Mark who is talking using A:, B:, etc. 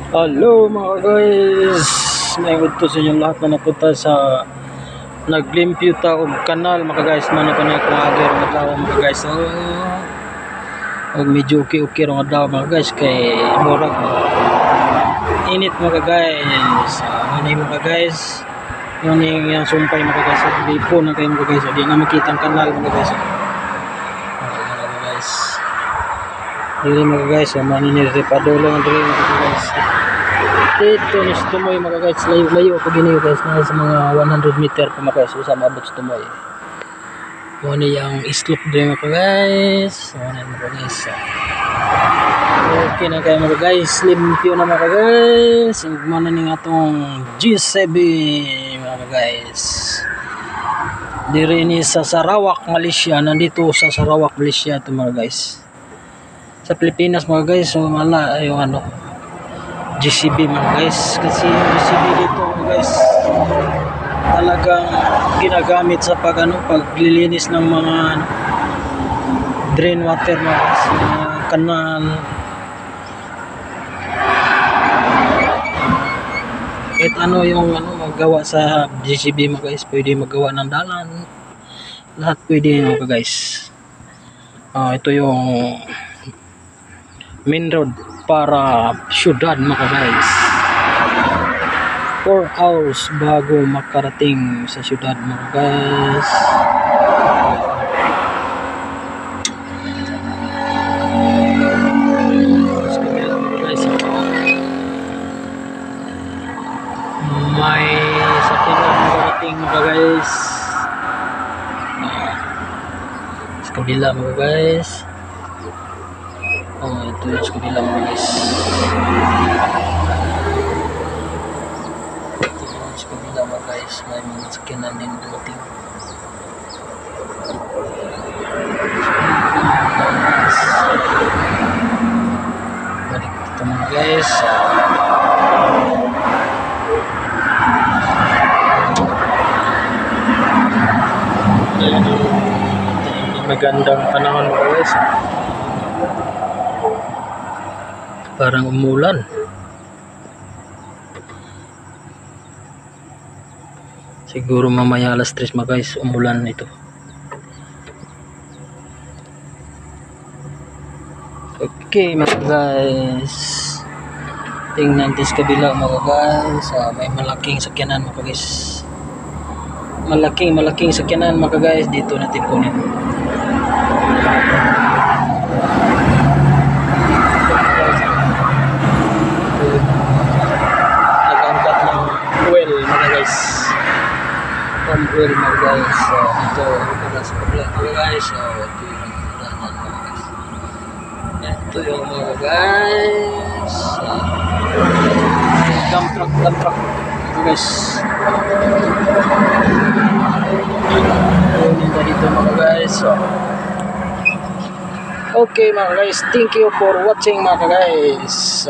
A: Hello mga guys, may udto sa inyong lahat na napunta sa naglimpyo ta og kanal mga guys. Mano pa niya kung agir mga tao mga guys. Medyo okay mga tao mga guys kay murag init mga guys. Ano mga guys, yun yung sumpay mga guys. Lipo na kayo mga guys, di na makita ang kanal mga guys. Mga guys, dili mga guys, maniniripadolo ng dili mga guys. Ito ni Tumoy mga guys, layo ako gini guys, nasa mga 100 meter pa mga guys, sa mabot sa Tumoy. Muna yung slope din mga guys, muna mga guys. Okay na kayo mga guys, limpyo na mga guys. Muna ning atong G7 mga guys. Diri ni sa Sarawak, Malaysia, nandito sa Sarawak, Malaysia ito mga guys. Sa Pilipinas mga guys, so mala yung ano, GCB mga guys, kasi yung GCB dito mga guys talagang ginagamit sa paglilinis ng mga drain water mga guys, mga kanal. Kahit ano yung magawa sa GCB mga guys, pwede magawa ng dalan, lahat pwede mga guys. Ito yung main road para syudad mga guys. 4 hours bago makarating sa syudad mga guys. May sakyanan makarating mga guys. Sa kabila mga guys. Ito yung sa kabila mga guys. Ito yung sa kabila mga guys. May mga sakyanan din dumating. Balik dito mga guys. Magandang panahon mga guys. Parang umulan. Siguro mamaya alas 3 mga guys, umulan ito. Okay mga guys, tingnan natin sa kabila mga guys. May malaking sakyanan mga guys. Malaking sakyanan mga guys. Dito natin kunin. Nag-angkat ng fuel mga guys. Pump fuel mga guys. Ito para sa kabila mga guys. Ito yung danan mga guys. Ito yung mga guys. Dump truck mga guys. Ito dito mga guys. Okay mga guys, thank you for watching mga guys.